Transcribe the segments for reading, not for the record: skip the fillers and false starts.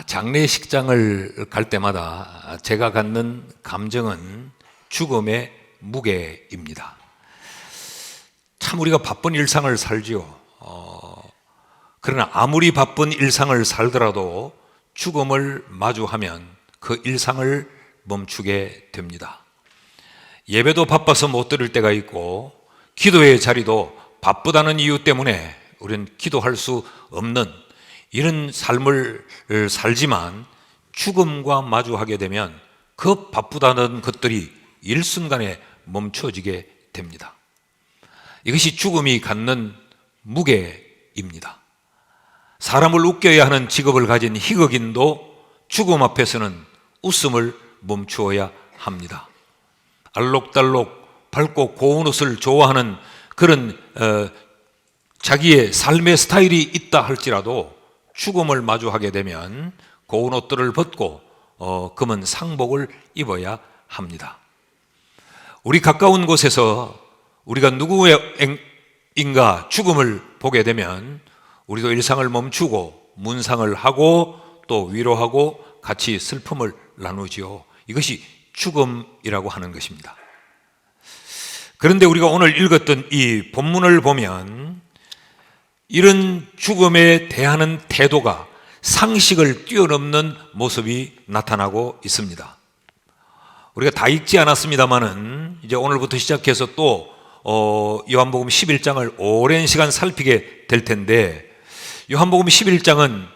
장례식장을 갈 때마다 제가 갖는 감정은 죽음의 무게입니다. 참 우리가 바쁜 일상을 살지요. 그러나 아무리 바쁜 일상을 살더라도 죽음을 마주하면 그 일상을 멈추게 됩니다. 예배도 바빠서 못 드릴 때가 있고 기도의 자리도 바쁘다는 이유 때문에 우리는 기도할 수 없는 이런 삶을 살지만 죽음과 마주하게 되면 그 바쁘다는 것들이 일순간에 멈춰지게 됩니다. 이것이 죽음이 갖는 무게입니다. 사람을 웃겨야 하는 직업을 가진 희극인도 죽음 앞에서는 웃음을 멈추어야 합니다. 알록달록 밝고 고운 옷을 좋아하는 그런 자기의 삶의 스타일이 있다 할지라도 죽음을 마주하게 되면 고운 옷들을 벗고 검은 상복을 입어야 합니다. 우리 가까운 곳에서 우리가 누구인가 죽음을 보게 되면 우리도 일상을 멈추고 문상을 하고 또 위로하고 같이 슬픔을 나누지요. 이것이 죽음이라고 하는 것입니다. 그런데 우리가 오늘 읽었던 이 본문을 보면 이런 죽음에 대하는 태도가 상식을 뛰어넘는 모습이 나타나고 있습니다. 우리가 다 읽지 않았습니다만은 이제 오늘부터 시작해서 또 요한복음 11장을 오랜 시간 살피게 될 텐데, 요한복음 11장은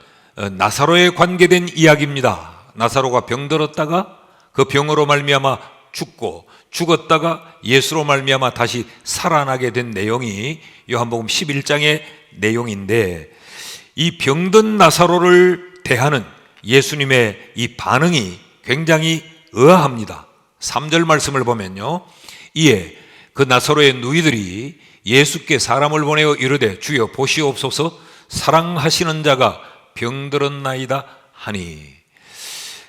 나사로에 관계된 이야기입니다. 나사로가 병들었다가 그 병으로 말미암아 죽고 죽었다가 예수로 말미암아 다시 살아나게 된 내용이 요한복음 11장의 내용인데, 이 병든 나사로를 대하는 예수님의 이 반응이 굉장히 의아합니다. 3절 말씀을 보면요, 이에 그 나사로의 누이들이 예수께 사람을 보내어 이르되 주여 보시옵소서 사랑하시는 자가 병들었나이다 하니,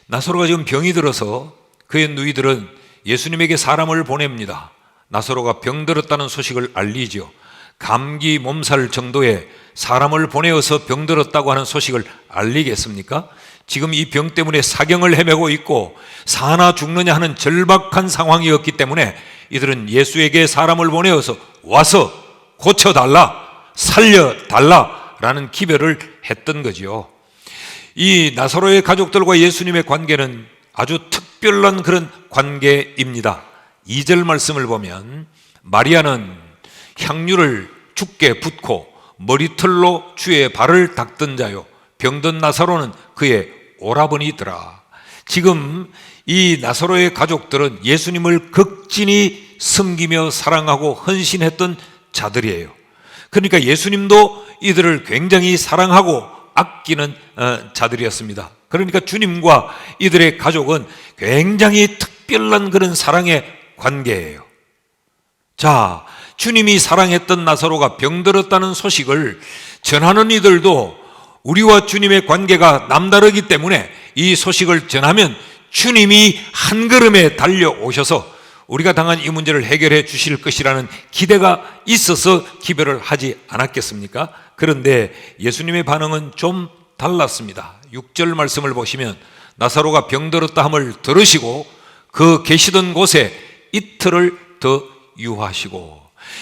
나사로가 지금 병이 들어서 그의 누이들은 예수님에게 사람을 보냅니다. 나사로가 병들었다는 소식을 알리죠. 감기 몸살 정도의 사람을 보내어서 병들었다고 하는 소식을 알리겠습니까? 지금 이 병 때문에 사경을 헤매고 있고 사나 죽느냐 하는 절박한 상황이었기 때문에 이들은 예수에게 사람을 보내어서 와서 고쳐달라, 살려달라 라는 기별을 했던 거지요. 이 나사로의 가족들과 예수님의 관계는 아주 특별한 그런 관계입니다. 2절 말씀을 보면 마리아는 향유를 주께 붓고 머리털로 주의 발을 닦던 자요 병든 나사로는 그의 오라버니더라. 지금 이 나사로의 가족들은 예수님을 극진히 섬기며 사랑하고 헌신했던 자들이에요. 그러니까 예수님도 이들을 굉장히 사랑하고 아끼는 자들이었습니다. 그러니까 주님과 이들의 가족은 굉장히 특별한 그런 사랑의 관계예요. 자, 주님이 사랑했던 나사로가 병들었다는 소식을 전하는 이들도 우리와 주님의 관계가 남다르기 때문에 이 소식을 전하면 주님이 한 걸음에 달려오셔서 우리가 당한 이 문제를 해결해 주실 것이라는 기대가 있어서 기별을 하지 않았겠습니까? 그런데 예수님의 반응은 좀 달랐습니다. 6절 말씀을 보시면 나사로가 병들었다 함을 들으시고 그 계시던 곳에 이틀을 더 유하시고,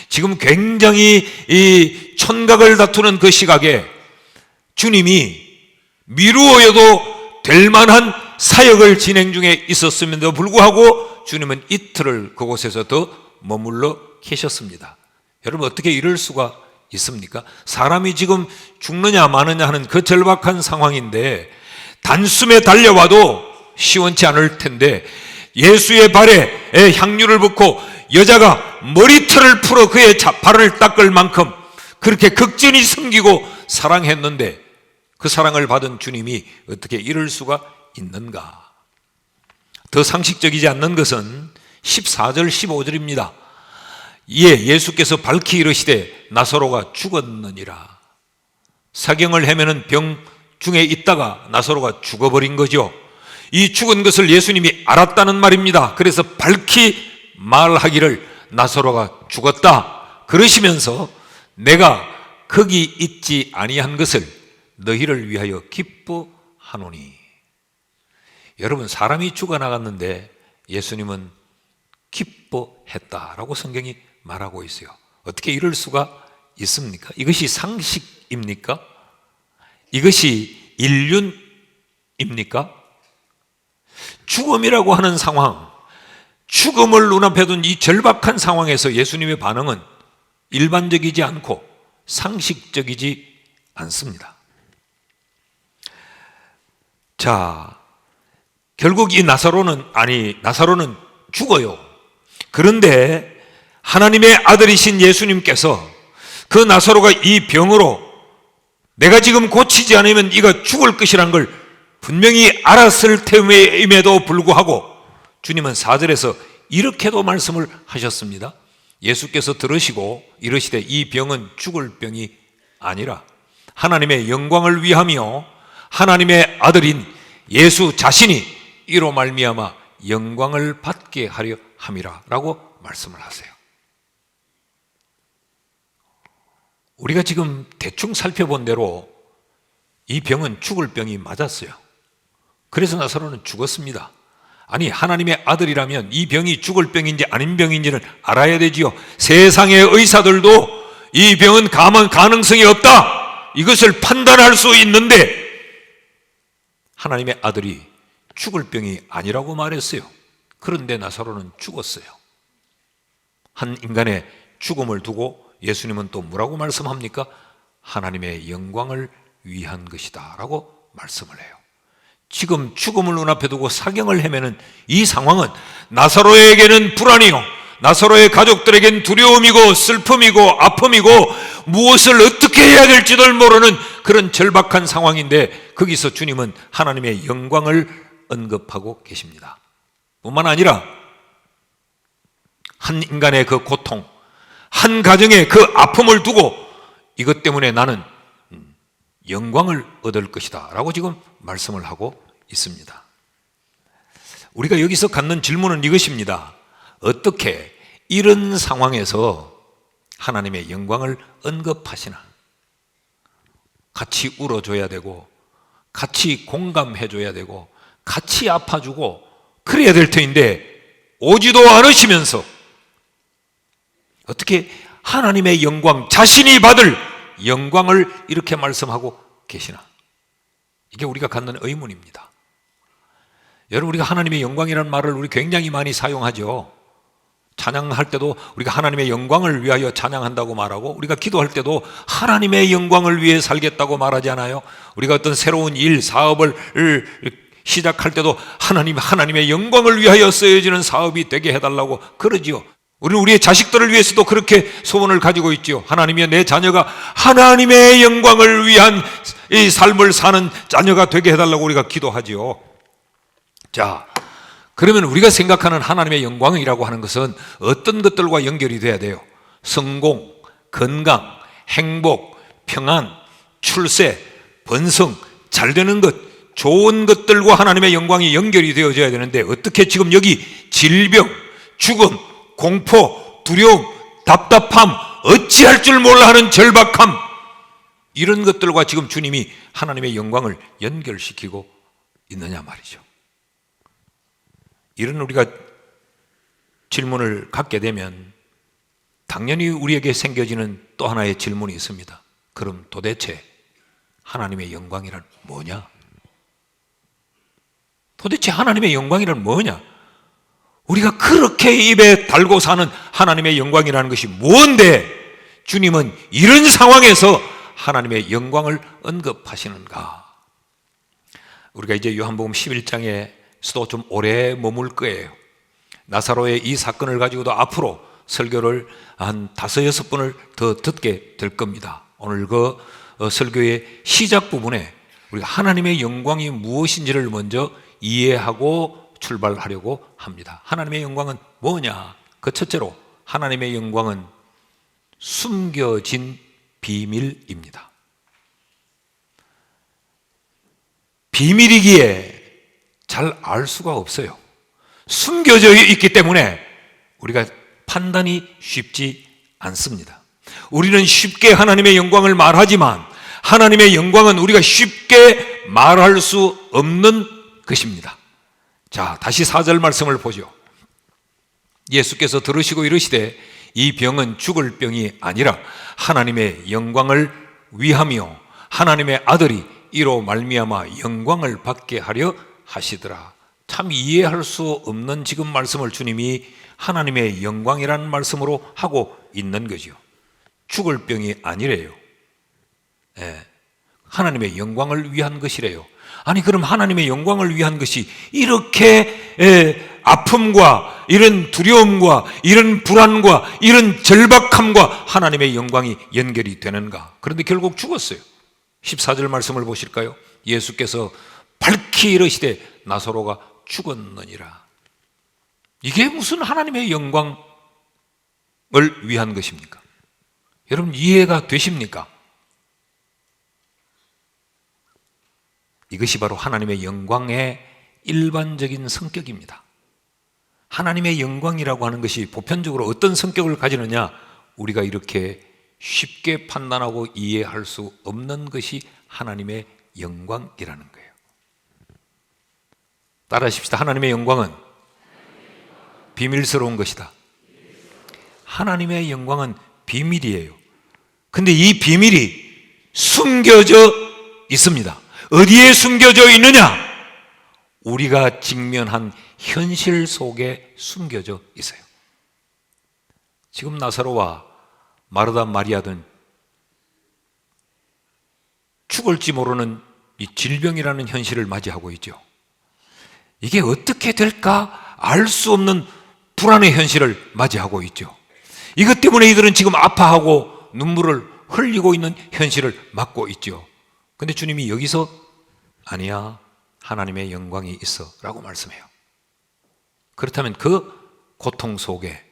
지금 굉장히 이 촌각을 다투는 그 시각에 주님이 미루어도 될 만한 사역을 진행 중에 있었음에도 불구하고 주님은 이틀을 그곳에서 더 머물러 계셨습니다. 여러분, 어떻게 이럴 수가 있습니까? 사람이 지금 죽느냐 마느냐 하는 그 절박한 상황인데 단숨에 달려와도 시원치 않을 텐데 예수의 발에 향유를 붓고 여자가 머리털을 풀어 그의 발을 닦을 만큼 그렇게 극진히 섬기고 사랑했는데 그 사랑을 받은 주님이 어떻게 이럴 수가 있는가? 더 상식적이지 않는 것은 14절 15절입니다. 이에 예수께서 밝히 이르시되 나사로가 죽었느니라. 사경을 헤매는 병 중에 있다가 나사로가 죽어버린 거죠. 이 죽은 것을 예수님이 알았다는 말입니다. 그래서 밝히 말하기를 나사로가 죽었다 그러시면서 내가 거기 있지 아니한 것을 너희를 위하여 기뻐하노라. 하노니. 여러분, 사람이 죽어나갔는데 예수님은 기뻐했다라고 성경이 말하고 있어요. 어떻게 이럴 수가 있습니까? 이것이 상식입니까? 이것이 인륜입니까? 죽음이라고 하는 상황, 죽음을 눈앞에 둔 이 절박한 상황에서 예수님의 반응은 일반적이지 않고 상식적이지 않습니다. 자, 결국 이 나사로는 죽어요. 그런데 하나님의 아들이신 예수님께서 그 나사로가 이 병으로 내가 지금 고치지 않으면 이가 죽을 것이란 걸 분명히 알았을 테임에도 불구하고 주님은 4절에서 이렇게도 말씀을 하셨습니다. 예수께서 들으시고 이르시되 이 병은 죽을 병이 아니라 하나님의 영광을 위하며 하나님의 아들인 예수 자신이 이로 말미암아 영광을 받게 하려 함이라 라고 말씀을 하세요. 우리가 지금 대충 살펴본 대로 이 병은 죽을 병이 맞았어요. 그래서 나사로는 죽었습니다. 아니, 하나님의 아들이라면 이 병이 죽을 병인지 아닌 병인지를 알아야 되지요. 세상의 의사들도 이 병은 가능성이 없다, 이것을 판단할 수 있는데 하나님의 아들이 죽을 병이 아니라고 말했어요. 그런데 나사로는 죽었어요. 한 인간의 죽음을 두고 예수님은 또 뭐라고 말씀합니까? 하나님의 영광을 위한 것이다 라고 말씀을 해요. 지금 죽음을 눈앞에 두고 사경을 헤매는 이 상황은 나사로에게는 불안이요, 나사로의 가족들에겐 두려움이고 슬픔이고 아픔이고 무엇을 어떻게 해야 될지도 모르는 그런 절박한 상황인데 거기서 주님은 하나님의 영광을 언급하고 계십니다. 뿐만 아니라 한 인간의 그 고통, 한 가정의 그 아픔을 두고 이것 때문에 나는 영광을 얻을 것이다 라고 지금 말씀을 하고 있습니다. 우리가 여기서 갖는 질문은 이것입니다. 어떻게 이런 상황에서 하나님의 영광을 언급하시나? 같이 울어줘야 되고 같이 공감해줘야 되고 같이 아파주고 그래야 될 터인데 오지도 않으시면서 어떻게 하나님의 영광, 자신이 받을 영광을 이렇게 말씀하고 계시나? 이게 우리가 갖는 의문입니다. 여러분, 우리가 하나님의 영광이라는 말을 우리 굉장히 많이 사용하죠. 찬양할 때도 우리가 하나님의 영광을 위하여 찬양한다고 말하고, 우리가 기도할 때도 하나님의 영광을 위해 살겠다고 말하지 않아요? 우리가 어떤 새로운 일, 사업을 시작할 때도 하나님의 영광을 위하여 쓰여지는 사업이 되게 해달라고 그러지요. 우리는 우리의 자식들을 위해서도 그렇게 소원을 가지고 있지요. 하나님이여, 내 자녀가 하나님의 영광을 위한 이 삶을 사는 자녀가 되게 해달라고 우리가 기도하지요. 자, 그러면 우리가 생각하는 하나님의 영광이라고 하는 것은 어떤 것들과 연결이 돼야 돼요? 성공, 건강, 행복, 평안, 출세, 번성, 잘 되는 것, 좋은 것들과 하나님의 영광이 연결이 되어져야 되는데 어떻게 지금 여기 질병, 죽음, 공포, 두려움, 답답함, 어찌할 줄 몰라 하는 절박함, 이런 것들과 지금 주님이 하나님의 영광을 연결시키고 있느냐 말이죠. 이런 우리가 질문을 갖게 되면 당연히 우리에게 생겨지는 또 하나의 질문이 있습니다. 그럼 도대체 하나님의 영광이란 뭐냐? 도대체 하나님의 영광이란 뭐냐? 우리가 그렇게 입에 달고 사는 하나님의 영광이라는 것이 뭔데 주님은 이런 상황에서 하나님의 영광을 언급하시는가? 우리가 이제 요한복음 11장에서도 좀 오래 머물 거예요. 나사로의 이 사건을 가지고도 앞으로 설교를 한 5-6번을 더 듣게 될 겁니다. 오늘 그 설교의 시작 부분에 우리가 하나님의 영광이 무엇인지를 먼저 이해하고 출발하려고 합니다. 하나님의 영광은 뭐냐? 그 첫째로 하나님의 영광은 숨겨진 비밀입니다. 비밀이기에 잘 알 수가 없어요. 숨겨져 있기 때문에 우리가 판단이 쉽지 않습니다. 우리는 쉽게 하나님의 영광을 말하지만 하나님의 영광은 우리가 쉽게 말할 수 없는 것입니다. 자, 다시 4절 말씀을 보죠. 예수께서 들으시고 이르시되 이 병은 죽을 병이 아니라 하나님의 영광을 위하며 하나님의 아들이 이로 말미암아 영광을 받게 하려 하시더라. 참 이해할 수 없는 지금 말씀을 주님이 하나님의 영광이라는 말씀으로 하고 있는 거죠. 죽을 병이 아니래요. 하나님의 영광을 위한 것이래요. 아니 그럼 하나님의 영광을 위한 것이 이렇게 아픔과 이런 두려움과 이런 불안과 이런 절박함과 하나님의 영광이 연결이 되는가? 그런데 결국 죽었어요. 14절 말씀을 보실까요? 예수께서 밝히 이르시되 나사로가 죽었느니라. 이게 무슨 하나님의 영광을 위한 것입니까? 여러분 이해가 되십니까? 이것이 바로 하나님의 영광의 일반적인 성격입니다. 하나님의 영광이라고 하는 것이 보편적으로 어떤 성격을 가지느냐? 우리가 이렇게 쉽게 판단하고 이해할 수 없는 것이 하나님의 영광이라는 거예요. 따라하십시다. 하나님의 영광은 비밀스러운 것이다. 하나님의 영광은 비밀이에요. 근데 이 비밀이 숨겨져 있습니다. 어디에 숨겨져 있느냐? 우리가 직면한 현실 속에 숨겨져 있어요. 지금 나사로와 마르다 마리아는 죽을지 모르는 이 질병이라는 현실을 맞이하고 있죠. 이게 어떻게 될까 알 수 없는 불안의 현실을 맞이하고 있죠. 이것 때문에 이들은 지금 아파하고 눈물을 흘리고 있는 현실을 맞고 있죠. 근데 주님이 여기서 아니야, 하나님의 영광이 있어 라고 말씀해요. 그렇다면 그 고통 속에,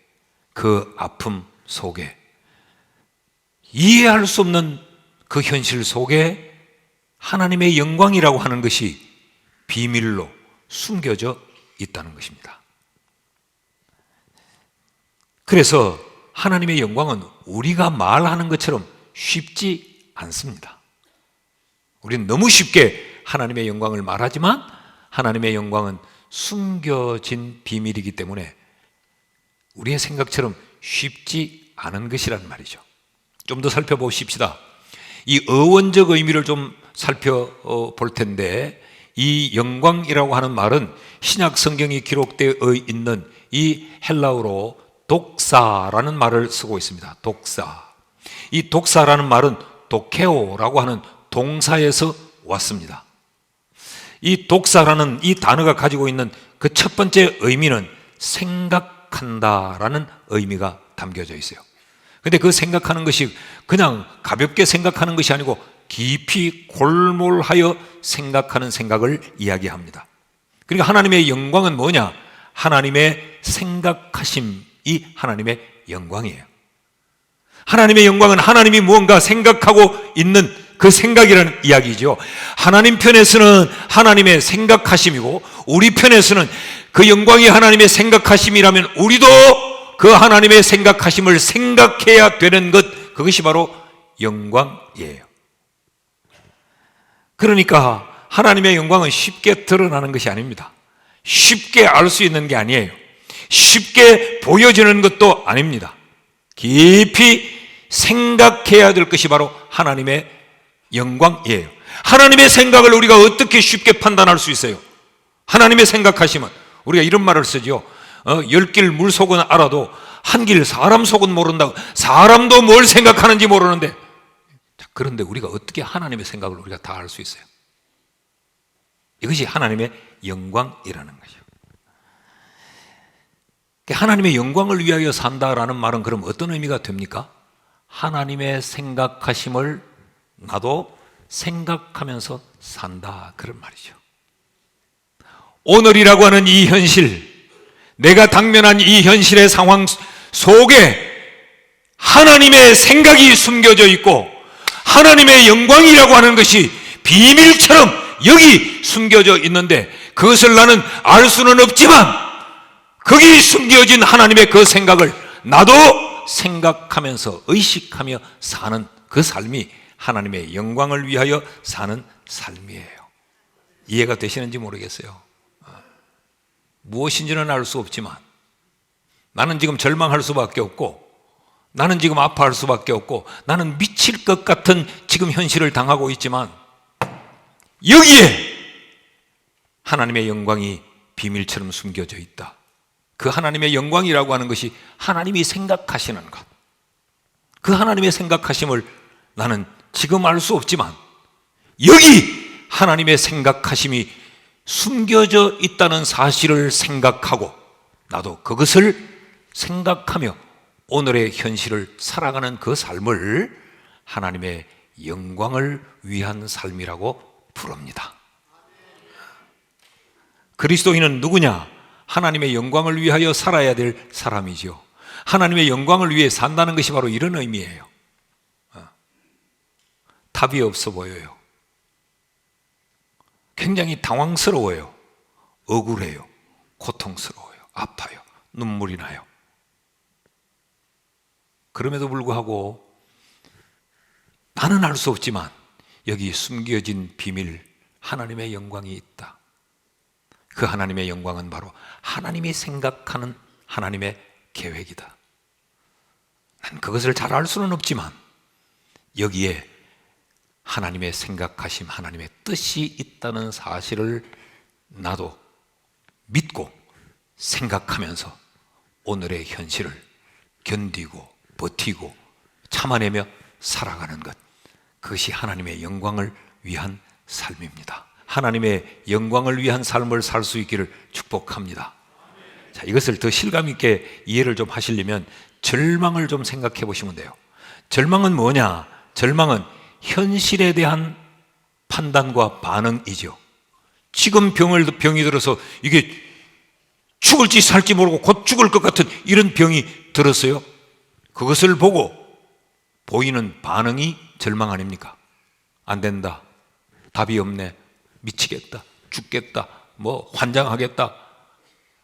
그 아픔 속에, 이해할 수 없는 그 현실 속에 하나님의 영광이라고 하는 것이 비밀로 숨겨져 있다는 것입니다. 그래서 하나님의 영광은 우리가 말하는 것처럼 쉽지 않습니다. 우리는 너무 쉽게 하나님의 영광을 말하지만 하나님의 영광은 숨겨진 비밀이기 때문에 우리의 생각처럼 쉽지 않은 것이란 말이죠. 좀 더 살펴보십시다. 이 어원적 의미를 좀 살펴볼 텐데, 이 영광이라고 하는 말은 신약 성경이 기록되어 있는 이 헬라어로 독사라는 말을 쓰고 있습니다. 독사. 이 독사라는 말은 도케오라고 하는 동사에서 왔습니다. 이 독사라는 이 단어가 가지고 있는 그 첫 번째 의미는 생각한다라는 의미가 담겨져 있어요. 근데 그 생각하는 것이 그냥 가볍게 생각하는 것이 아니고 깊이 골몰하여 생각하는 생각을 이야기합니다. 그러니까 하나님의 영광은 뭐냐? 하나님의 생각하심이 하나님의 영광이에요. 하나님의 영광은 하나님이 무언가 생각하고 있는 그 생각이라는 이야기죠. 하나님 편에서는 하나님의 생각하심이고 우리 편에서는 그 영광이 하나님의 생각하심이라면 우리도 그 하나님의 생각하심을 생각해야 되는 것, 그것이 바로 영광이에요. 그러니까 하나님의 영광은 쉽게 드러나는 것이 아닙니다. 쉽게 알 수 있는 게 아니에요. 쉽게 보여지는 것도 아닙니다. 깊이 생각해야 될 것이 바로 하나님의 영광이에요. 하나님의 생각을 우리가 어떻게 쉽게 판단할 수 있어요? 하나님의 생각하시면 우리가 이런 말을 쓰죠. 10길 물속은 알아도 한 길 사람 속은 모른다고. 사람도 뭘 생각하는지 모르는데, 그런데 우리가 어떻게 하나님의 생각을 우리가 다 알 수 있어요? 이것이 하나님의 영광이라는 거죠. 하나님의 영광을 위하여 산다라는 말은 그럼 어떤 의미가 됩니까? 하나님의 생각하심을 나도 생각하면서 산다, 그런 말이죠. 오늘이라고 하는 이 현실, 내가 당면한 이 현실의 상황 속에 하나님의 생각이 숨겨져 있고 하나님의 영광이라고 하는 것이 비밀처럼 여기 숨겨져 있는데, 그것을 나는 알 수는 없지만 거기 숨겨진 하나님의 그 생각을 나도 생각하면서 의식하며 사는 그 삶이 하나님의 영광을 위하여 사는 삶이에요. 이해가 되시는지 모르겠어요. 무엇인지는 알 수 없지만 나는 지금 절망할 수밖에 없고, 나는 지금 아파할 수밖에 없고, 나는 미칠 것 같은 지금 현실을 당하고 있지만, 여기에 하나님의 영광이 비밀처럼 숨겨져 있다. 그 하나님의 영광이라고 하는 것이 하나님이 생각하시는 것, 그 하나님의 생각하심을 나는 지금 알 수 없지만 여기 하나님의 생각하심이 숨겨져 있다는 사실을 생각하고 나도 그것을 생각하며 오늘의 현실을 살아가는 그 삶을 하나님의 영광을 위한 삶이라고 부릅니다. 그리스도인은 누구냐? 하나님의 영광을 위하여 살아야 될 사람이죠. 하나님의 영광을 위해 산다는 것이 바로 이런 의미예요. 답이 없어 보여요. 굉장히 당황스러워요. 억울해요. 고통스러워요. 아파요. 눈물이 나요. 그럼에도 불구하고 나는 알 수 없지만 여기 숨겨진 비밀, 하나님의 영광이 있다. 그 하나님의 영광은 바로 하나님이 생각하는 하나님의 계획이다. 난 그것을 잘 알 수는 없지만 여기에 하나님의 생각하심, 하나님의 뜻이 있다는 사실을 나도 믿고 생각하면서 오늘의 현실을 견디고 버티고 참아내며 살아가는 것, 그것이 하나님의 영광을 위한 삶입니다. 하나님의 영광을 위한 삶을 살 수 있기를 축복합니다. 자, 이것을 더 실감 있게 이해를 좀 하시려면 절망을 좀 생각해 보시면 돼요. 절망은 뭐냐? 절망은 현실에 대한 판단과 반응이죠. 지금 병이 들어서 이게 죽을지 살지 모르고 곧 죽을 것 같은 이런 병이 들었어요. 그것을 보고 보이는 반응이 절망 아닙니까? 안 된다, 답이 없네, 미치겠다, 죽겠다, 뭐 환장하겠다.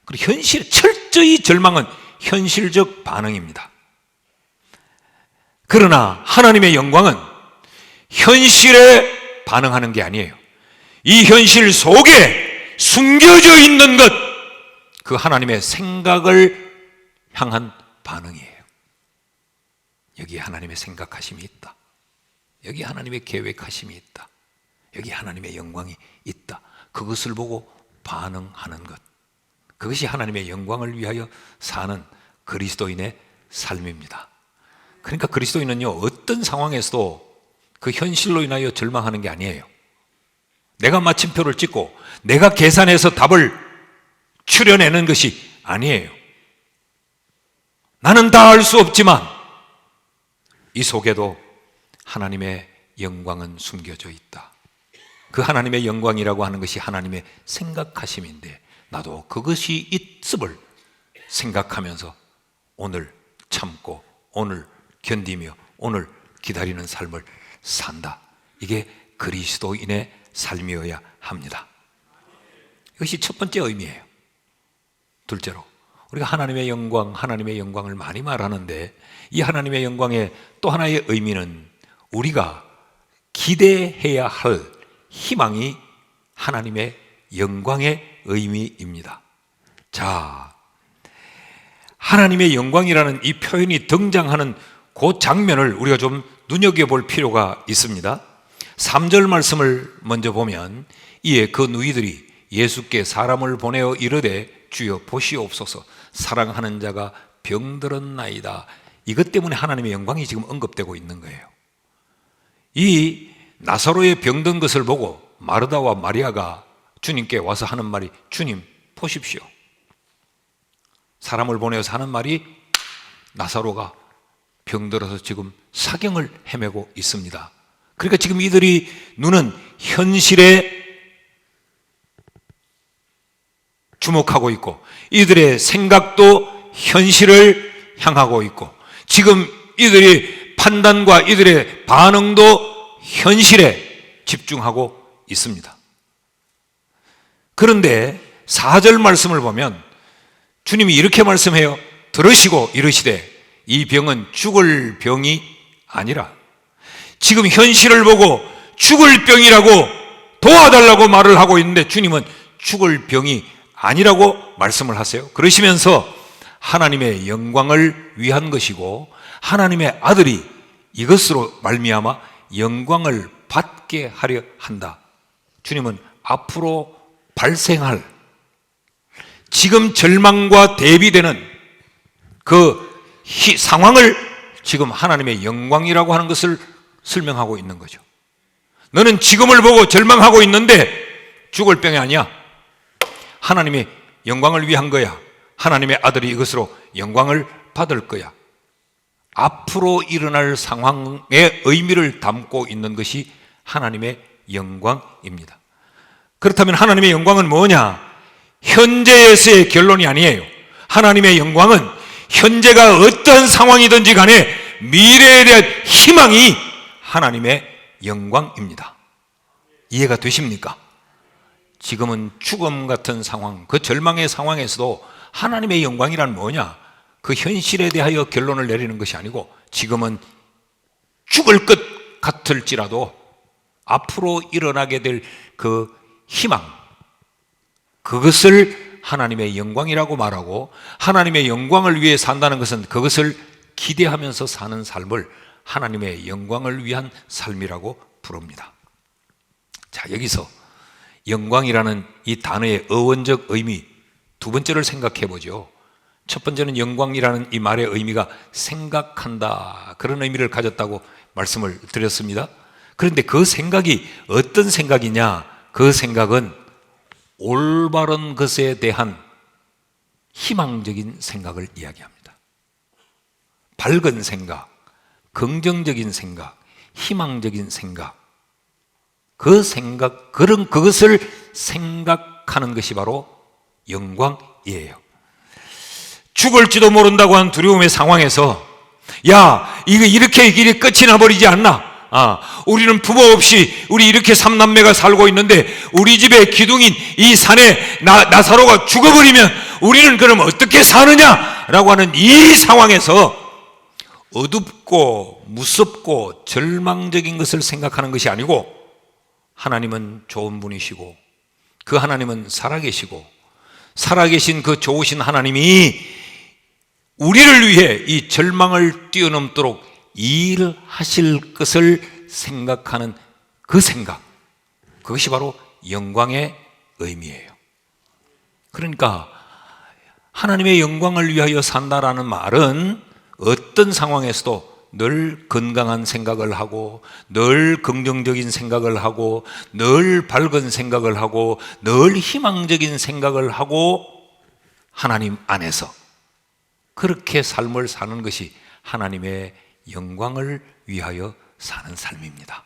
그리고 현실, 철저히 절망은 현실적 반응입니다. 그러나 하나님의 영광은 현실에 반응하는 게 아니에요. 이 현실 속에 숨겨져 있는 것, 그 하나님의 생각을 향한 반응이에요. 여기 하나님의 생각하심이 있다. 여기 하나님의 계획하심이 있다. 여기 하나님의 영광이 있다. 그것을 보고 반응하는 것, 그것이 하나님의 영광을 위하여 사는 그리스도인의 삶입니다. 그러니까 그리스도인은요, 어떤 상황에서도 그 현실로 인하여 절망하는 게 아니에요. 내가 마침표를 찍고 내가 계산해서 답을 추려내는 것이 아니에요. 나는 다 알 수 없지만 이 속에도 하나님의 영광은 숨겨져 있다. 그 하나님의 영광이라고 하는 것이 하나님의 생각하심인데 나도 그것이 있음을 생각하면서 오늘 참고 오늘 견디며 오늘 기다리는 삶을 산다. 이게 그리스도인의 삶이어야 합니다. 이것이 첫 번째 의미예요. 둘째로 우리가 하나님의 영광을 많이 말하는데 이 하나님의 영광의 또 하나의 의미는 우리가 기대해야 할 희망이 하나님의 영광의 의미입니다. 자, 하나님의 영광이라는 이 표현이 등장하는 그 장면을 우리가 좀 눈여겨볼 필요가 있습니다. 3절 말씀을 먼저 보면 이에 그 누이들이 예수께 사람을 보내어 이르되 주여 보시옵소서 사랑하는 자가 병들었나이다. 이것 때문에 하나님의 영광이 지금 언급되고 있는 거예요. 이 나사로의 병든 것을 보고 마르다와 마리아가 주님께 와서 하는 말이 주님 보십시오. 사람을 보내어서 하는 말이 나사로가 병들어서 지금 사경을 헤매고 있습니다. 그러니까 지금 이들이 눈은 현실에 주목하고 있고 이들의 생각도 현실을 향하고 있고 지금 이들의 판단과 이들의 반응도 현실에 집중하고 있습니다. 그런데 4절 말씀을 보면 주님이 이렇게 말씀해요. 들으시고 이르시되 이 병은 죽을 병이 아니라 지금 현실을 보고 죽을 병이라고 도와달라고 말을 하고 있는데 주님은 죽을 병이 아니라고 말씀을 하세요. 그러시면서 하나님의 영광을 위한 것이고 하나님의 아들이 이것으로 말미암아 영광을 받게 하려 한다. 주님은 앞으로 발생할 지금 절망과 대비되는 그 상황을 지금 하나님의 영광이라고 하는 것을 설명하고 있는 거죠. 너는 지금을 보고 절망하고 있는데 죽을 병이 아니야. 하나님의 영광을 위한 거야. 하나님의 아들이 이것으로 영광을 받을 거야. 앞으로 일어날 상황의 의미를 담고 있는 것이 하나님의 영광입니다. 그렇다면 하나님의 영광은 뭐냐? 현재에서의 결론이 아니에요. 하나님의 영광은 현재가 어떤 상황이든지 간에 미래에 대한 희망이 하나님의 영광입니다. 이해가 되십니까? 지금은 죽음 같은 상황, 그 절망의 상황에서도 하나님의 영광이란 뭐냐? 그 현실에 대하여 결론을 내리는 것이 아니고 지금은 죽을 것 같을지라도 앞으로 일어나게 될 그 희망, 그것을 하나님의 영광이라고 말하고 하나님의 영광을 위해 산다는 것은 그것을 기대하면서 사는 삶을 하나님의 영광을 위한 삶이라고 부릅니다. 자, 여기서 영광이라는 이 단어의 어원적 의미 두 번째를 생각해 보죠. 첫 번째는 영광이라는 이 말의 의미가 생각한다, 그런 의미를 가졌다고 말씀을 드렸습니다. 그런데 그 생각이 어떤 생각이냐? 그 생각은 올바른 것에 대한 희망적인 생각을 이야기합니다. 밝은 생각, 긍정적인 생각, 희망적인 생각, 그것을 생각하는 것이 바로 영광이에요. 죽을지도 모른다고 하는 두려움의 상황에서 야, 이거 이렇게 일이 끝이 나버리지 않나? 우리는 부모 없이 우리 이렇게 삼남매가 살고 있는데 우리 집의 기둥인 이 산에 나사로가 죽어버리면 우리는 그럼 어떻게 사느냐? 라고 하는 이 상황에서 어둡고 무섭고 절망적인 것을 생각하는 것이 아니고 하나님은 좋은 분이시고 그 하나님은 살아계시고 살아계신 그 좋으신 하나님이 우리를 위해 이 절망을 뛰어넘도록 일하실 것을 생각하는 그 생각, 그것이 바로 영광의 의미예요. 그러니까 하나님의 영광을 위하여 산다라는 말은 어떤 상황에서도 늘 건강한 생각을 하고 늘 긍정적인 생각을 하고 늘 밝은 생각을 하고 늘 희망적인 생각을 하고 하나님 안에서 그렇게 삶을 사는 것이 하나님의 영광을 위하여 사는 삶입니다.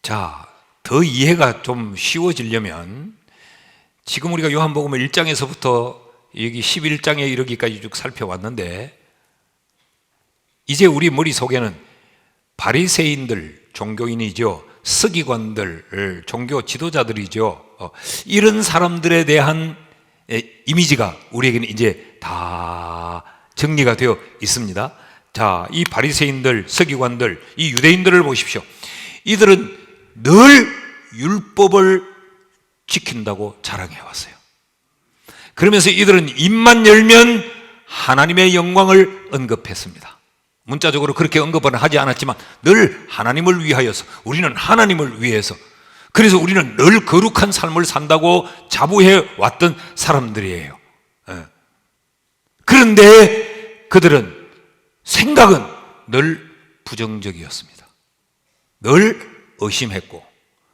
자, 더 이해가 좀 쉬워지려면 지금 우리가 요한복음 1장에서부터 여기 11장에 이르기까지 쭉 살펴왔는데 이제 우리 머릿속에는 바리새인들, 종교인이죠, 서기관들, 종교 지도자들이죠, 이런 사람들에 대한 이미지가 우리에게는 이제 다 정리가 되어 있습니다. 자, 이 바리새인들, 서기관들, 이 유대인들을 보십시오. 이들은 늘 율법을 지킨다고 자랑해 왔어요. 그러면서 이들은 입만 열면 하나님의 영광을 언급했습니다. 문자적으로 그렇게 언급은 하지 않았지만 늘 하나님을 위하여서, 우리는 하나님을 위해서, 그래서 우리는 늘 거룩한 삶을 산다고 자부해 왔던 사람들이에요. 그런데 그들은 생각은 늘 부정적이었습니다. 늘 의심했고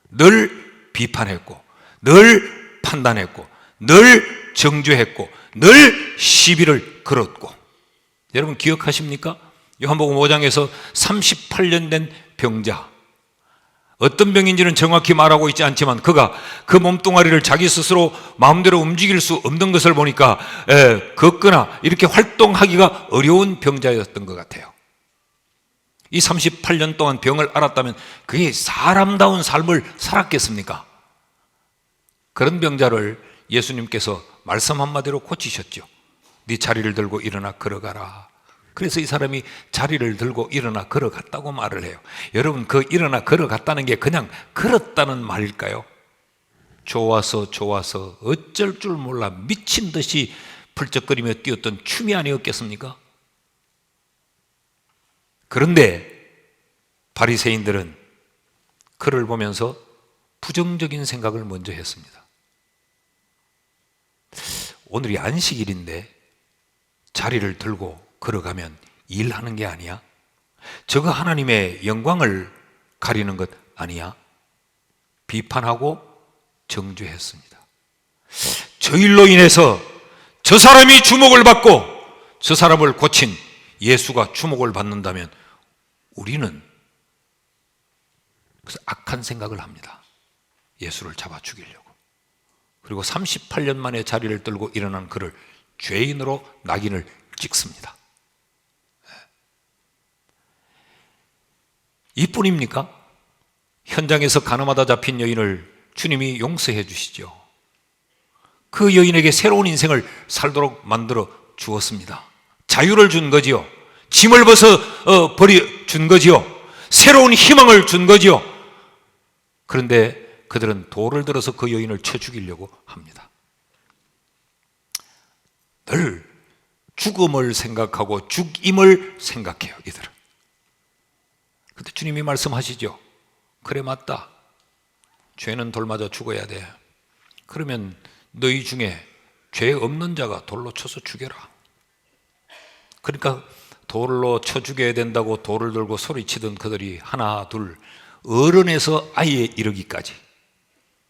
늘 비판했고 늘 판단했고 늘 정죄했고 늘 시비를 걸었고, 여러분 기억하십니까? 요한복음 5장에서 38년 된 병자, 어떤 병인지는 정확히 말하고 있지 않지만 그가 그 몸뚱아리를 자기 스스로 마음대로 움직일 수 없는 것을 보니까 걷거나 이렇게 활동하기가 어려운 병자였던 것 같아요. 이 38년 동안 병을 앓았다면 그게 사람다운 삶을 살았겠습니까? 그런 병자를 예수님께서 말씀 한마디로 고치셨죠. 네 자리를 들고 일어나 걸어가라. 그래서 이 사람이 자리를 들고 일어나 걸어갔다고 말을 해요. 여러분, 그 일어나 걸어갔다는 게 그냥 걸었다는 말일까요? 좋아서 어쩔 줄 몰라 미친 듯이 펄쩍거리며 뛰었던 춤이 아니었겠습니까? 그런데 바리새인들은 그를 보면서 부정적인 생각을 먼저 했습니다. 오늘이 안식일인데 자리를 들고 걸어가면 일하는 게 아니야? 저거 하나님의 영광을 가리는 것 아니야? 비판하고 정죄했습니다. 저 일로 인해서 저 사람이 주목을 받고 저 사람을 고친 예수가 주목을 받는다면 우리는 그래서 악한 생각을 합니다. 예수를 잡아 죽이려고. 그리고 38년 만에 자리를 들고 일어난 그를 죄인으로 낙인을 찍습니다. 이뿐입니까? 현장에서 가늠하다 잡힌 여인을 주님이 용서해 주시죠. 그 여인에게 새로운 인생을 살도록 만들어 주었습니다. 자유를 준 거지요. 짐을 벗어 준 거지요. 새로운 희망을 준 거지요. 그런데 그들은 돌을 들어서 그 여인을 쳐 죽이려고 합니다. 늘 죽음을 생각하고 죽임을 생각해요, 이들은. 그때 주님이 말씀하시죠. 그래, 맞다. 죄는 돌 맞아 죽어야 돼. 그러면 너희 중에 죄 없는 자가 돌로 쳐서 죽여라. 그러니까 돌로 쳐 죽여야 된다고 돌을 들고 소리치던 그들이 하나 둘 어른에서 아이에 이르기까지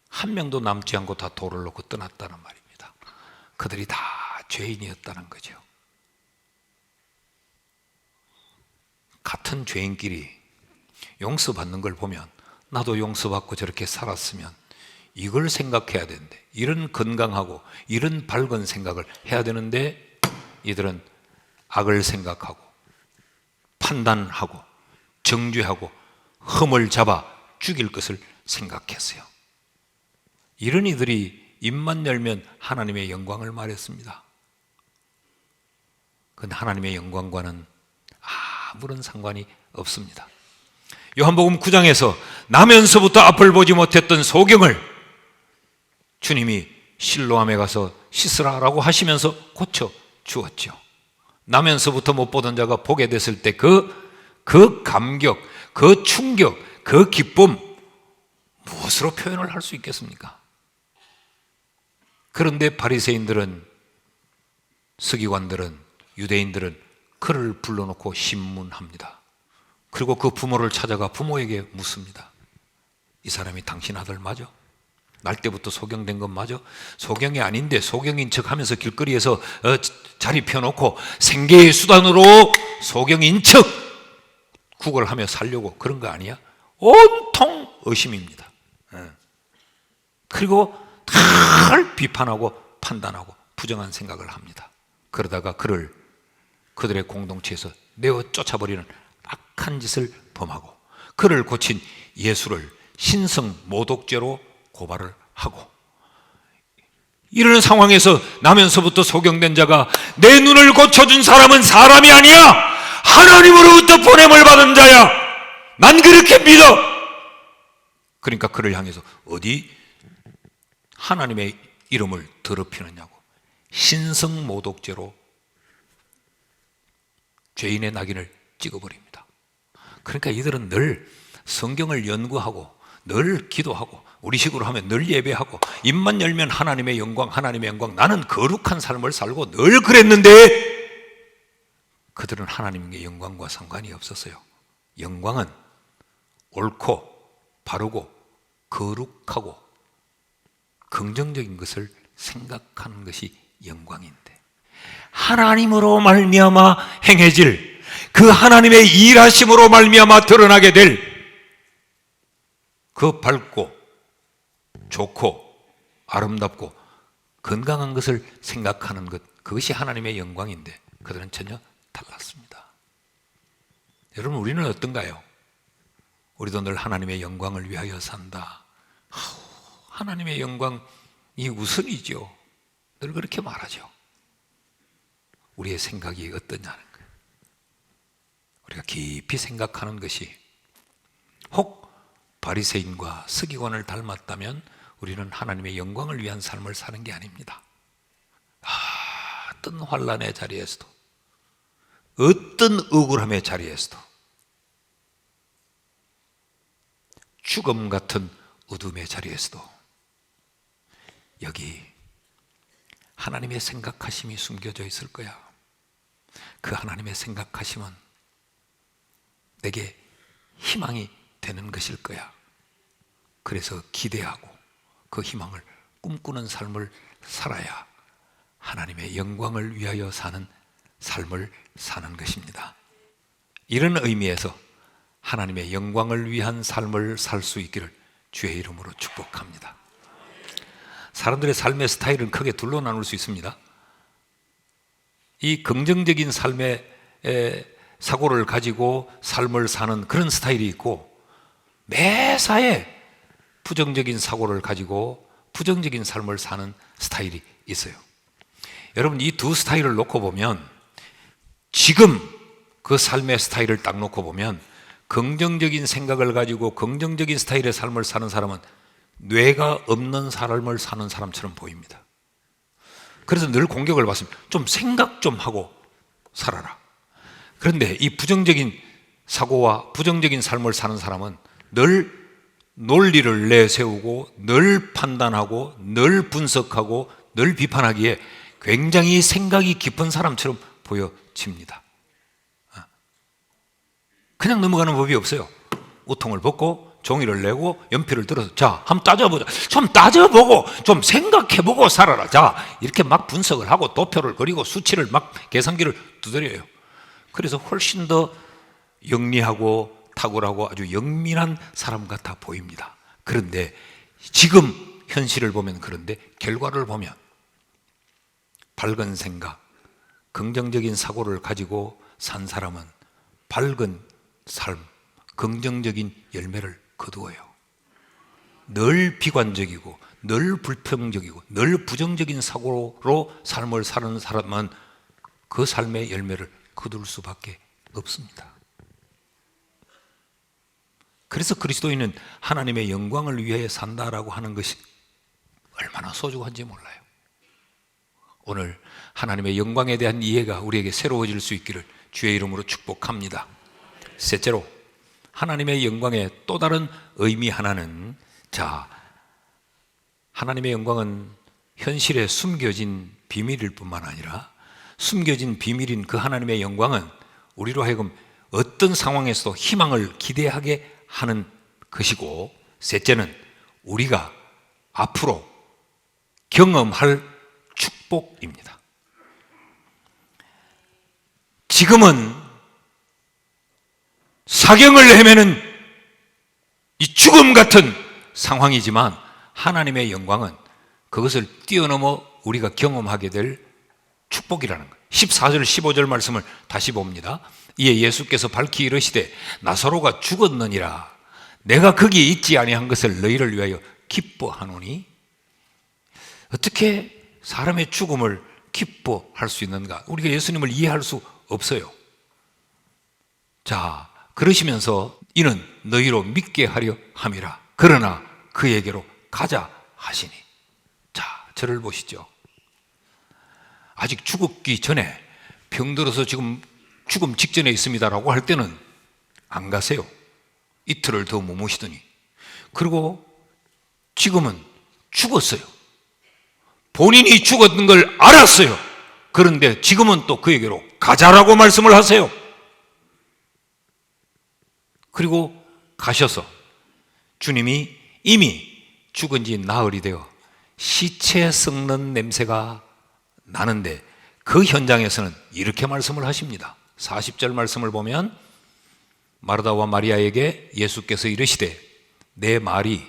한 명도 남지 않고 다 돌을 놓고 떠났다는 말입니다. 그들이 다 죄인이었다는 거죠. 같은 죄인끼리 용서받는 걸 보면 나도 용서받고 저렇게 살았으면 이걸 생각해야 되는데, 이런 건강하고 이런 밝은 생각을 해야 되는데 이들은 악을 생각하고 판단하고 정죄하고 흠을 잡아 죽일 것을 생각했어요. 이런 이들이 입만 열면 하나님의 영광을 말했습니다. 그런데 하나님의 영광과는 아무런 상관이 없습니다. 요한복음 9장에서 나면서부터 앞을 보지 못했던 소경을 주님이 실로암에 가서 씻으라라고 하시면서 고쳐 주었죠. 나면서부터 못 보던 자가 보게 됐을 때 그 감격, 그 충격, 그 기쁨 무엇으로 표현을 할 수 있겠습니까? 그런데 바리새인들은, 서기관들은, 유대인들은 그를 불러놓고 신문합니다. 그리고 그 부모를 찾아가 부모에게 묻습니다. 이 사람이 당신 아들 맞아? 날 때부터 소경된 건 맞아? 소경이 아닌데 소경인 척하면서 길거리에서 자리 펴놓고 생계의 수단으로 소경인 척 구걸하며 살려고 그런 거 아니야? 온통 의심입니다. 그리고 다 비판하고 판단하고 부정한 생각을 합니다. 그러다가 그를 그들의 공동체에서 내어 쫓아버리는 악한 짓을 범하고 그를 고친 예수를 신성 모독죄로 고발을 하고, 이러는 상황에서 나면서부터 소경된 자가 내 눈을 고쳐준 사람은 사람이 아니야, 하나님으로부터 보냄을 받은 자야, 난 그렇게 믿어. 그러니까 그를 향해서 어디 하나님의 이름을 더럽히느냐고 신성 모독죄로 죄인의 낙인을 찍어버립니다. 그러니까 이들은 늘 성경을 연구하고 늘 기도하고 우리 식으로 하면 늘 예배하고 입만 열면 하나님의 영광, 하나님의 영광, 나는 거룩한 삶을 살고 늘 그랬는데 그들은 하나님의 영광과 상관이 없었어요. 영광은 옳고 바르고 거룩하고 긍정적인 것을 생각하는 것이 영광인데, 하나님으로 말미암아 행해질 그 하나님의 일하심으로 말미암아 드러나게 될 그 밝고 좋고 아름답고 건강한 것을 생각하는 것, 그것이 하나님의 영광인데 그들은 전혀 달랐습니다. 여러분, 우리는 어떤가요? 우리도 늘 하나님의 영광을 위하여 산다. 하나님의 영광이 우선이죠. 늘 그렇게 말하죠. 우리의 생각이 어떠냐는 거예요. 우리가 깊이 생각하는 것이 혹 바리새인과 서기관을 닮았다면 우리는 하나님의 영광을 위한 삶을 사는 게 아닙니다. 어떤 환난의 자리에서도, 어떤 억울함의 자리에서도, 죽음 같은 어둠의 자리에서도 여기 하나님의 생각하심이 숨겨져 있을 거야. 그 하나님의 생각하심은 내게 희망이 되는 것일 거야. 그래서 기대하고 그 희망을 꿈꾸는 삶을 살아야 하나님의 영광을 위하여 사는 삶을 사는 것입니다. 이런 의미에서 하나님의 영광을 위한 삶을 살 수 있기를 주의 이름으로 축복합니다. 사람들의 삶의 스타일은 크게 둘로 나눌 수 있습니다. 이 긍정적인 삶의 사고를 가지고 삶을 사는 그런 스타일이 있고, 매사에 부정적인 사고를 가지고 부정적인 삶을 사는 스타일이 있어요. 여러분, 이 두 스타일을 놓고 보면, 지금 그 삶의 스타일을 딱 놓고 보면 긍정적인 생각을 가지고 긍정적인 스타일의 삶을 사는 사람은 뇌가 없는 삶을 사는 사람처럼 보입니다. 그래서 늘 공격을 받습니다. 좀 생각 좀 하고 살아라. 그런데 이 부정적인 사고와 부정적인 삶을 사는 사람은 늘 논리를 내세우고 늘 판단하고 늘 분석하고 늘 비판하기에 굉장히 생각이 깊은 사람처럼 보여집니다. 그냥 넘어가는 법이 없어요. 우통을 벗고 종이를 내고 연필을 들어서 자, 한번 따져보자. 좀 따져보고 좀 생각해보고 살아라. 자, 이렇게 막 분석을 하고 도표를 그리고 수치를 막 계산기를 두드려요. 그래서 훨씬 더 영리하고 탁월하고 아주 영민한 사람 같아 보입니다. 그런데 지금 현실을 보면, 그런데 결과를 보면 밝은 생각, 긍정적인 사고를 가지고 산 사람은 밝은 삶, 긍정적인 열매를 거두어요. 늘 비관적이고 늘 불평적이고 늘 부정적인 사고로 삶을 사는 사람은 그 삶의 열매를 거둘 수밖에 없습니다. 그래서 그리스도인은 하나님의 영광을 위해 산다라고 하는 것이 얼마나 소중한지 몰라요. 오늘 하나님의 영광에 대한 이해가 우리에게 새로워질 수 있기를 주의 이름으로 축복합니다. 셋째로, 하나님의 영광의 또 다른 의미 하나는, 자, 하나님의 영광은 현실에 숨겨진 비밀일 뿐만 아니라 숨겨진 비밀인 그 하나님의 영광은 우리로 하여금 어떤 상황에서도 희망을 기대하게 하는 것이고, 셋째는 우리가 앞으로 경험할 축복입니다. 지금은 사경을 헤매는 이 죽음 같은 상황이지만 하나님의 영광은 그것을 뛰어넘어 우리가 경험하게 될 축복이라는 거예요. 14절 15절 말씀을 다시 봅니다. 이에 예수께서 밝히 이르시되 나사로가 죽었느니라. 내가 거기에 있지 아니한 것을 너희를 위하여 기뻐하노니. 어떻게 사람의 죽음을 기뻐할 수 있는가? 우리가 예수님을 이해할 수 없어요. 자, 그러시면서 이는 너희로 믿게 하려 함이라. 그러나 그에게로 가자 하시니. 자, 저를 보시죠. 아직 죽기 전에 병들어서 지금 죽음 직전에 있습니다라고 할 때는 안 가세요. 이틀을 더 머무시더니. 그리고 지금은 죽었어요. 본인이 죽었던 걸 알았어요. 그런데 지금은 또 그에게로 가자라고 말씀을 하세요. 그리고 가셔서 주님이 이미 죽은 지 나흘이 되어 시체 썩는 냄새가 나는데 그 현장에서는 이렇게 말씀을 하십니다. 40절 말씀을 보면 마르다와 마리아에게 예수께서 이르시되 내 말이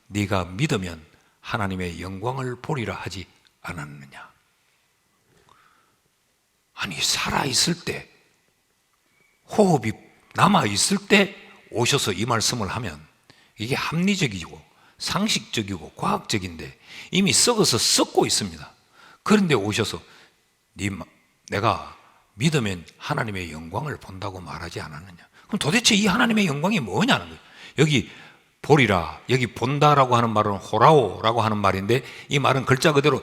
네가 믿으면 하나님의 영광을 보리라 하지 않았느냐. 아니, 살아있을 때, 호흡이 남아있을 때 오셔서 이 말씀을 하면 이게 합리적이고 상식적이고 과학적인데 이미 썩어서 썩고 있습니다. 그런데 오셔서 내가 믿으면 하나님의 영광을 본다고 말하지 않았느냐? 그럼 도대체 이 하나님의 영광이 뭐냐는 거예요. 여기 보리라, 여기 본다라고 하는 말은 호라오라고 하는 말인데 이 말은 글자 그대로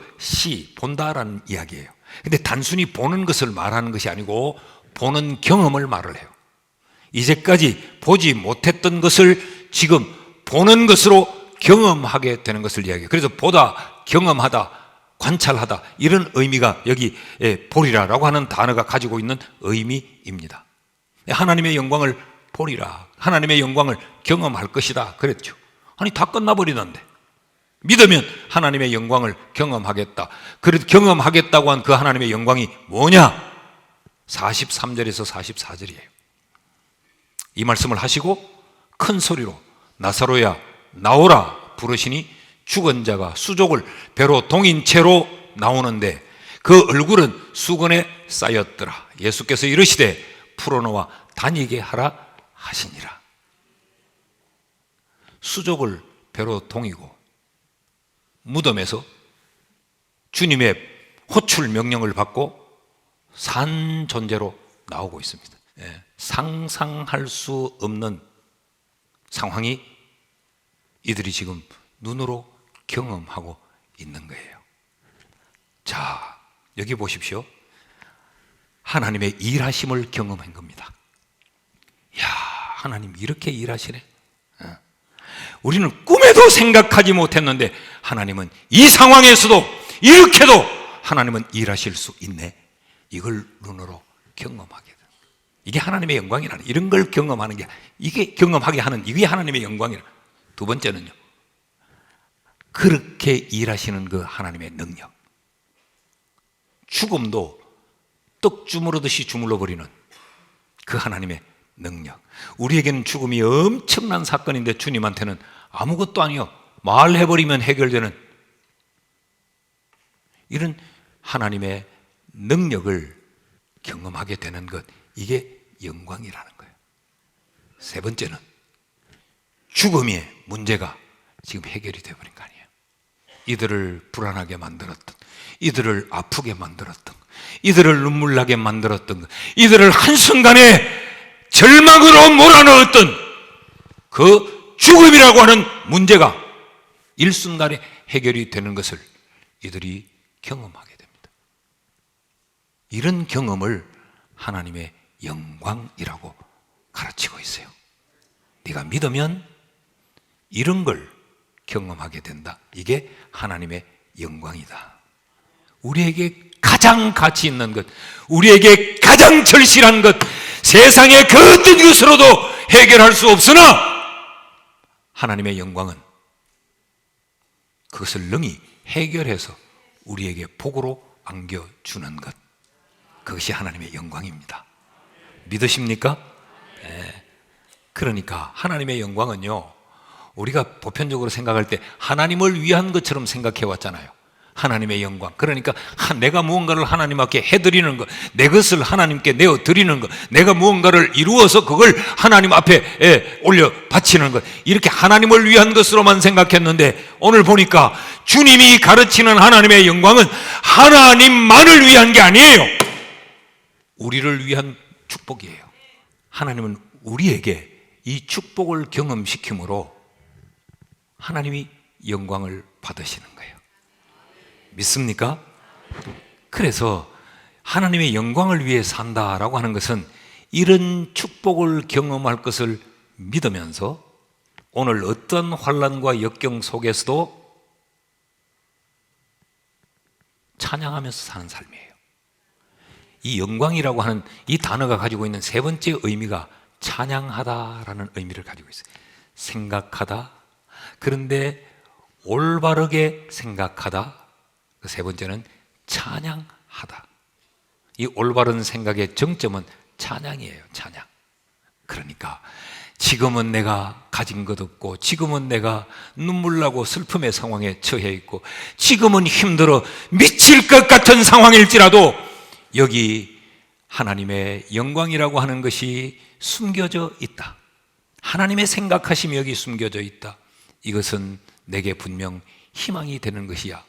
본다라는 이야기예요. 근데 단순히 보는 것을 말하는 것이 아니고 보는 경험을 말을 해요. 이제까지 보지 못했던 것을 지금 보는 것으로 경험하게 되는 것을 이야기해요. 그래서 보다, 경험하다, 관찰하다 이런 의미가 여기 보리라라고 하는 단어가 가지고 있는 의미입니다. 하나님의 영광을 보리라, 하나님의 영광을 경험할 것이다 그랬죠. 아니 다 끝나버리는데 믿으면 하나님의 영광을 경험하겠다. 그래도 경험하겠다고 한 그 하나님의 영광이 뭐냐? 43절에서 44절이에요. 이 말씀을 하시고 큰 소리로 나사로야 나오라 부르시니 죽은 자가 수족을 배로 동인 채로 나오는데 그 얼굴은 수건에 쌓였더라. 예수께서 이르시되 풀어놓아 다니게 하라 하시니라. 수족을 배로 동이고 무덤에서 주님의 호출 명령을 받고 산 존재로 나오고 있습니다. 상상할 수 없는 상황이 이들이 지금 눈으로 경험하고 있는 거예요. 자, 여기 보십시오. 하나님의 일하심을 경험한 겁니다. 야, 하나님 이렇게 일하시네. 우리는 꿈에도 생각하지 못했는데 하나님은 이 상황에서도 이렇게도 하나님은 일하실 수 있네. 이걸 눈으로 경험하게 됩니다. 이게 하나님의 영광이라는, 이런 걸 경험하는 게, 이게 경험하게 하는, 이게 하나님의 영광이라. 두 번째는요, 그렇게 일하시는 그 하나님의 능력. 죽음도 떡 주무르듯이 주물러 버리는 그 하나님의 능력. 우리에게는 죽음이 엄청난 사건인데 주님한테는 아무것도 아니요, 말해버리면 해결되는 이런 하나님의 능력을 경험하게 되는 것, 이게 영광이라는 거예요. 세 번째는 죽음의 문제가 지금 해결이 되어버린 거 아니에요. 이들을 불안하게 만들었던, 이들을 아프게 만들었던, 이들을 눈물 나게 만들었던 것, 이들을 한순간에 절망으로 몰아넣었던 그 죽음이라고 하는 문제가 일순간에 해결이 되는 것을 이들이 경험하게 됩니다. 이런 경험을 하나님의 영광이라고 가르치고 있어요. 네가 믿으면 이런 걸 경험하게 된다. 이게 하나님의 영광이다. 우리에게 가장 가치 있는 것, 우리에게 가장 절실한 것, 세상의 그 어떤 것으로도 해결할 수 없으나 하나님의 영광은 그것을 능히 해결해서 우리에게 복으로 안겨주는 것, 그것이 하나님의 영광입니다. 믿으십니까? 네. 그러니까 하나님의 영광은요, 우리가 보편적으로 생각할 때 하나님을 위한 것처럼 생각해 왔잖아요. 하나님의 영광, 그러니까 내가 무언가를 하나님 앞에 해드리는 것, 내 것을 하나님께 내어드리는 것, 내가 무언가를 이루어서 그걸 하나님 앞에 올려 바치는 것, 이렇게 하나님을 위한 것으로만 생각했는데 오늘 보니까 주님이 가르치는 하나님의 영광은 하나님만을 위한 게 아니에요. 우리를 위한 축복이에요. 하나님은 우리에게 이 축복을 경험시킴으로 하나님이 영광을 받으시는 거예요. 믿습니까? 그래서 하나님의 영광을 위해 산다라고 하는 것은 이런 축복을 경험할 것을 믿으면서 오늘 어떤 환난과 역경 속에서도 찬양하면서 사는 삶이에요. 이 영광이라고 하는 이 단어가 가지고 있는 세 번째 의미가 찬양하다라는 의미를 가지고 있어요. 생각하다, 그런데 올바르게 생각하다. 그 세 번째는 찬양하다. 이 올바른 생각의 정점은 찬양이에요. 찬양. 그러니까 지금은 내가 가진 것 없고, 지금은 내가 눈물 나고 슬픔의 상황에 처해 있고, 지금은 힘들어 미칠 것 같은 상황일지라도 여기 하나님의 영광이라고 하는 것이 숨겨져 있다. 하나님의 생각하심이 여기 숨겨져 있다. 이것은 내게 분명 희망이 되는 것이야.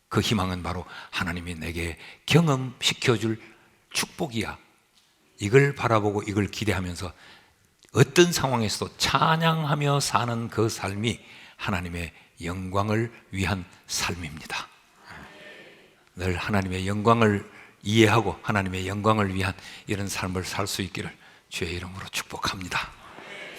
그 희망은 바로 하나님이 내게 경험시켜줄 축복이야 이걸 바라보고 이걸 기대하면서 어떤 상황에서도 찬양하며 사는 그 삶이 하나님의 영광을 위한 삶입니다. 늘 하나님의 영광을 이해하고 하나님의 영광을 위한 이런 삶을 살 수 있기를 주의 이름으로 축복합니다.